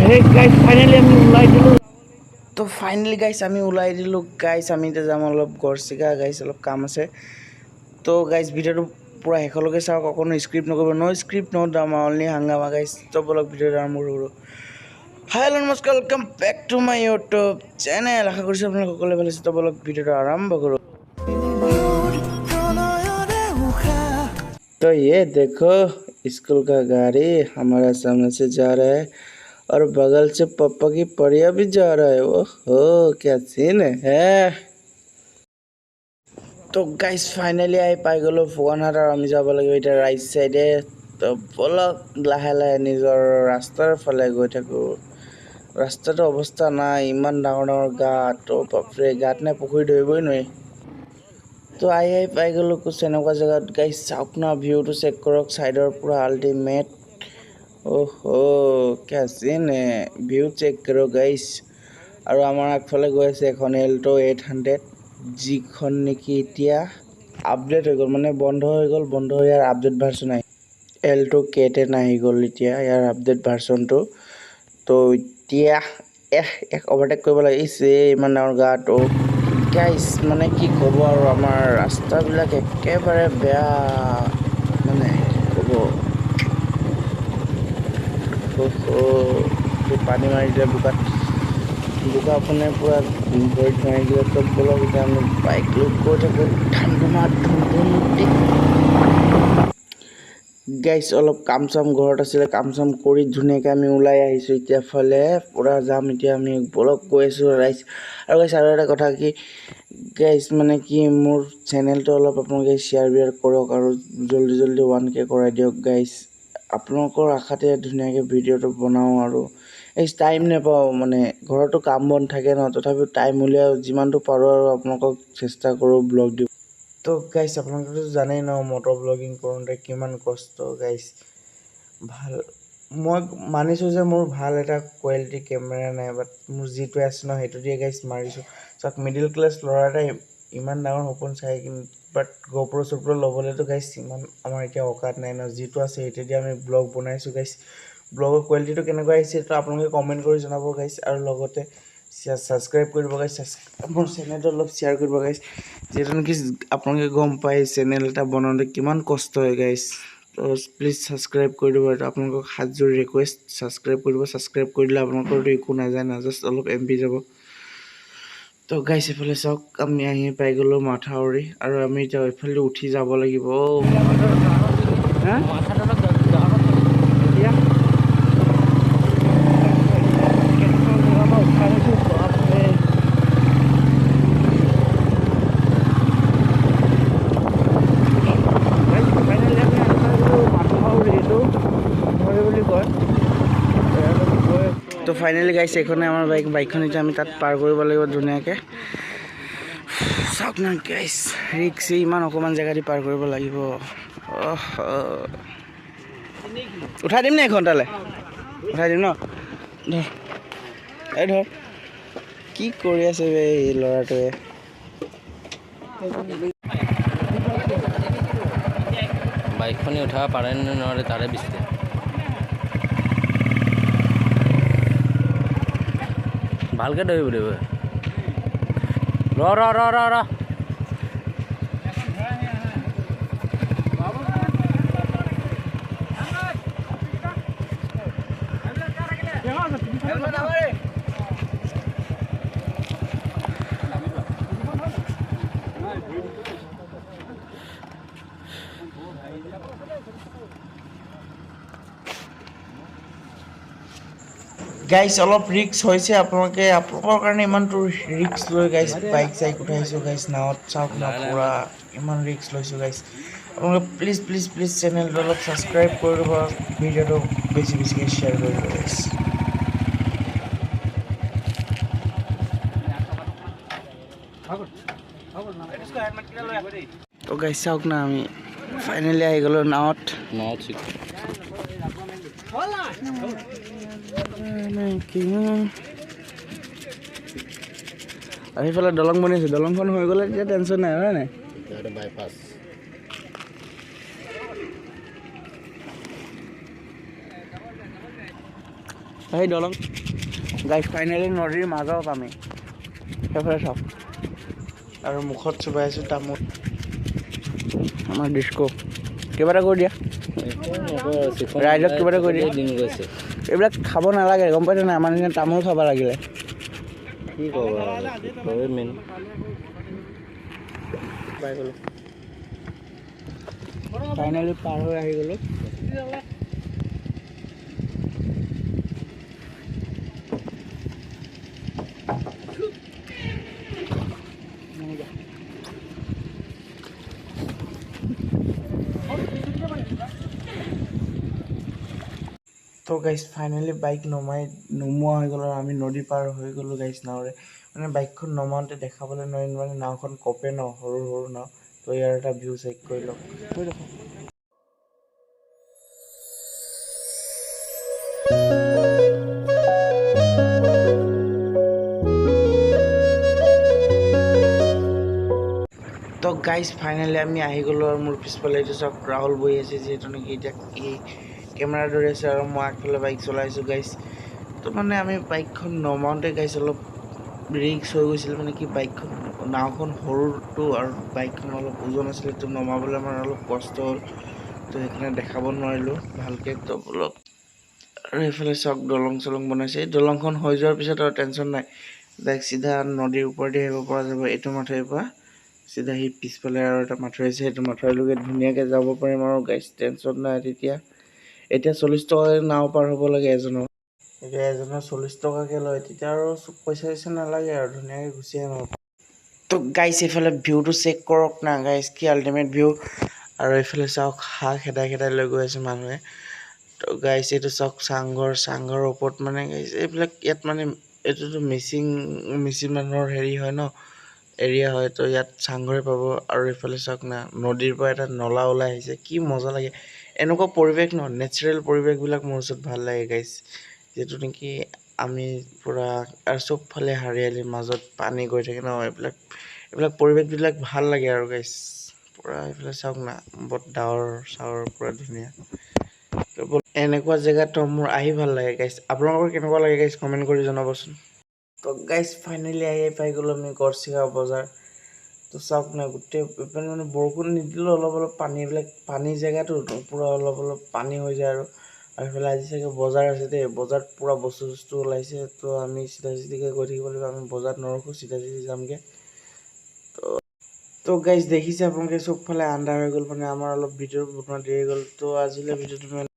hey guys, finally আমি ওলাই দিলো। তো ফাইনেলি গাইছ আমি ওলাই দিলোঁ গাইছ আমি এতিয়া যাম অলপ গড়চিকা গাইছ অলপ কাম আছে তো গাইছ ভিডিঅ'টো পূৰা শেষলৈকে চাওক অকণো স্ক্ৰিপ্ট নকৰিব স্ক্ৰিপ্ট ন ড্ৰামা অনলি হাংগামা গাইছ তো বলক ভিডিঅ'টো আৰম্ভ কৰোঁ হেল্ল' নমস্কাৰ welcome back to my YouTube channel আশা কৰিছোঁ আপোনালোক সকলোৱে ভাল আছে তো বলক ভিডিঅ'টো আৰম্ভ কৰোঁ तो ये देखो स्कूल का गाड़ी हमारे सामने से जा रहा है और बगल से पप्पा की परिया भी जा रहा है ओहो क्या सीन है तो गाइस फाइनली आई पाई गलो फोनहाट और আমি যাব লাগিব এটা রাইট সাইডে তো বলক লাহে লাহে নিজৰ ৰাস্তাৰ ফালে গৈ থাকো ৰাস্তাটো অৱস্থা নাই ইমান ডাঙৰ ডাঙৰ গাঁত তো বাপৰে গাঁত নে পুখুৰী ধৰিবই নোৱাৰি তো আই পাই গ'লোঁ কুছ এনেকুৱা জেগাত গাইছ চাওক না ভিউটো চেক কৰক ছাইডৰ পূৰা আল্টিমেট অ'হো क्या सीन है ভিউ চেক কৰক গাইছ আৰু আমাৰ আগফালে গৈ আছে এখন এল্টো 800 যিখন নেকি এতিয়া আপডেট হৈ গ'ল মানে বন্ধ হৈ গ'ল বন্ধ হৈ ইয়াৰ আপডেট ভাৰ্চন আহি এল্টো K10 আহি গ'ল এতিয়া ইয়াৰ আপডেট ভাৰ্চনটো তো এতিয়া এক অভাৰটেক কৰিব লাগিছে ইমান ডাঙৰ গাঁত গাইছ মানে কি ক'ব আৰু আমাৰ ৰাস্তাবিলাক একেবাৰে বেয়া মানে কি ক'ব পানী মাৰি দিলে বোকা আপোনাৰ পূৰা ভৰিত মাৰি দিলে তো বলক এতিয়া আমি বাইক লৈ গৈ থাকোঁ গাইছ অলপ কাম চাম ঘৰত আছিলে কাম চাম কৰি ধুনীয়াকৈ আমি ওলাই আহিছোঁ এতিয়া ফালে পূৰা যাম এতিয়া আমি বলক গৈ আছোঁ ৰাইজ আৰু গাইছ আৰু এটা কথা কি গাইছ মানে কি মোৰ চেনেলটো অলপ আপোনালোকে শ্বেয়াৰ কৰক আৰু জল্দি জল্দি 1K কৰাই দিয়ক গাইছ আপোনালোকৰ আশাতে ধুনীয়াকৈ ভিডিঅ'টো বনাওঁ আৰু এই টাইম নাপাওঁ মানে ঘৰতো কাম বন থাকে ন তথাপিও টাইম উলিয়াই যিমানটো পাৰোঁ আৰু আপোনালোকক চেষ্টা কৰোঁ ব্লগ দিওঁ তো গাইছ আপোনালোকেতো জানেই ন মটৰ ব্লগিং কৰোঁতে কিমান কষ্ট গাইছ ভাল মই মানিছোঁ যে মোৰ ভাল এটা কোৱালিটি কেমেৰা নাই বাট মোৰ যিটো আছে ন সেইটো দিয়ে গাইছ মাৰিছোঁ চাওক মিডিল ক্লাছ ল'ৰা এটা ইমান ডাঙৰ সপোন চাই কিন্তু বাট গোপ্ৰ চোপ্ৰ ল'বলৈতো গাইছ ইমান আমাৰ এতিয়া অকাত নাই ন যিটো আছে সেইটো দিয়ে আমি ব্লগ বনাইছোঁ গাইছ ব্লগৰ কোৱালিটিটো কেনেকুৱা আহিছে তো আপোনালোকে কমেণ্ট কৰি জনাব গাইছ আৰু লগতে ছাবস্ক্ৰাইব কৰিব গাইছ মোৰ চেনেলটো অলপ শ্বেয়াৰ কৰিব গাইছ যিহেতু নেকি আপোনালোকে গম পায় চেনেল এটা বনাওঁতে কিমান কষ্ট হয় গাইছ তো প্লিজ ছাবস্ক্ৰাইব কৰি দিব আৰু আপোনালোকক হাতযোৰ ৰিকুৱেষ্ট ছাবস্ক্ৰাইব কৰি দিলে আপোনালোকৰতো একো নাযায় না জাষ্ট অলপ MP যাব তো গাইছ এইফালে চাওক আমি আহি পাই গ'লোঁ মাথাউৰি আৰু আমি এতিয়া এইফালে উঠি যাব লাগিব তো ফাইনেলি গাইছ এইখনে আমাৰ বাইকখন এতিয়া আমি তাত পাৰ কৰিব লাগিব ধুনীয়াকৈ চাওক না গাইছ ৰিক্স ইমান অকণমান জেগা দি পাৰ কৰিব লাগিব উঠাই দিম নে এখন তালৈ উঠাই দিম ন ধৰ এই ধৰ কি কৰি আছে এই ল'ৰাটোৱে বাইকখনে উঠাব পাৰে নে নোৱাৰে তাৰে বিচৰা ভালকৈ ধৰিব লাগিব ৰ গাইছ অলপ ৰিক্স হৈছে আপোনালোকৰ কাৰণে ইমানটো ৰিক্স লৈ গাইছ বাইক চাইক উঠাইছোঁ গাইছ নাৱত চাওক না পূৰা ইমান ৰিক্স লৈছোঁ গাইছ আপোনালোকে প্লিজ চেনেলটো অলপ ছাবস্ক্ৰাইব কৰি দিব ভিডিঅ'টো বেছিকৈ শ্বেয়াৰ কৰি দিব গাইছ তো গাইছ চাওক না আমি ফাইনেলি আহি গ'লোঁ নাৱত আৰু সেইফালে দলং বনিছে দলংখন হৈ গ'লে তেতিয়া টেনশ্যন নাই হয় নাই বাইপাছ সেই দলং গাইছ ফাইনেলি নদীৰ মাজত আমি সেইফালে চাওক আৰু মুখত চুবাই আছোঁ তামোল আমাৰ ডিস্কো কিবা এটা কৰি দিয়া ৰাইজক কিবা এটা কৰি দিয়া দিন গৈছে এইবিলাক খাব নালাগে গম পাইছে নাই আমাৰ নিচিনা তামোল খাব লাগিলে কি ক'ব মেইন পাই গ'লোঁ ফাইনেলি পাৰ হৈ আহি গ'লোঁ তো গাইছ ফাইনেলি বাইক নোমোৱা হৈ গ'ল আৰু আমি নদী পাৰ হৈ গ'লোঁ গাইছ নাওৰে মানে বাইকখন নমাওঁতে দেখাবলৈ নোৱাৰিম মানে নাওখন কপে ন সৰু সৰু নাও তো ইয়াৰ এটা ভিউ চেক কৰি লওক তো গাইজ ফাইনেলি আমি আহি গ'লোঁ আৰু মোৰ পিছফালে এইটো চাওক ৰাহুল বহি আছে যিহেতু নেকি এতিয়া কেমেৰা ধৰি আছে আৰু মই আগফালে বাইক চলাইছোঁ গাইজ তো মানে আমি বাইকখন নমাওঁতে গাইজ অলপ ৰিক্স হৈ গৈছিল মানে কি বাইকখন নাওখন সৰুটো আৰু বাইকখন অলপ ওজন আছিলে তো নমাবলৈ আমাৰ অলপ কষ্ট হ'ল তো সেইকাৰণে দেখাব নোৱাৰিলোঁ ভালকৈ তো অলপ আৰু এইফালে চাওক দলং চলং বনাইছে এই দলংখন হৈ যোৱাৰ পিছত আৰু টেনশ্যন নাই ডাইৰেক্ট চিধা নদীৰ ওপৰেদি আহিব পৰা যাব এইটো মাথাউৰিৰ পৰা চিধা সি পিছফালে আৰু এটা মাথাউৰি আছে সেইটো মাথাউৰিলৈকে ধুনীয়াকৈ যাব পাৰিম আৰু গাইছ টেনশ্যন নাই এতিয়া 40 টকাকৈ নাও পাৰ হ'ব লাগে এজনৰ এতিয়া এজনৰ 40 টকাকৈ লয় তেতিয়া আৰু পইচা চইচা নালাগে আৰু ধুনীয়াকৈ গুচি আহিম আৰু তো গাইছ এইফালে ভিউটো চেক কৰক না গাইছ কি আল্টিমেট ভিউ আৰু এইফালে চাওক হাঁহ খেদাই লৈ গৈ আছে মানুহে তো গাইছ এইটো চাওক চাংঘৰৰ ওপৰত মানে গাইছ এইবিলাক ইয়াত মানে এইটোতো মিচিং মানুহৰ হেৰি হয় ন এৰিয়া হয় তো ইয়াত চাংঘৰে পাব আৰু এইফালে চাওক না নদীৰ পৰা এটা নলা ওলাই আহিছে কি মজা লাগে এনেকুৱা পৰিৱেশ ন নেচাৰেল পৰিৱেশবিলাক মোৰ ওচৰত ভাল লাগে গাইছ যিহেতু নেকি আমি পূৰা আৰু চবফালে হাৰিয়ালিৰ মাজত পানী গৈ থাকে ন এইবিলাক পৰিৱেশবিলাক ভাল লাগে আৰু গাইছ পূৰা এইফালে চাওক না বৰ ডাৱৰ চাৱৰ পূৰা ধুনীয়া এনেকুৱা জেগাত মোৰ আহি ভাল লাগে গাইছ আপোনালোকৰ কেনেকুৱা লাগে গাইছ কমেণ্ট কৰি জনাবচোন তো গাইছ ফাইনেলি আহি পাই গ'লোঁ আমি গড়চিঙা বজাৰ তো চাওক না গোটেই মানে বৰষুণ নিদিলেও অলপ পানী জেগাটো পূৰা অলপ পানী হৈ যায় আৰু এইফালে আজি চাগে বজাৰ আছে দেই বজাৰত পূৰা বস্তু চস্তু ওলাইছে তো আমি চিধাকৈ গৈ থাকিব লাগিব আমি বজাৰত নৰখোঁ চিধা যামগৈ তো গাইজ দেখিছে আপোনালোকে চবফালে আন্ধাৰ হৈ গ'ল মানে আমাৰ অলপ ভিডিঅ' বনোৱা দেৰি হৈ গ'ল তো আজিলৈ ভিডিঅ'টো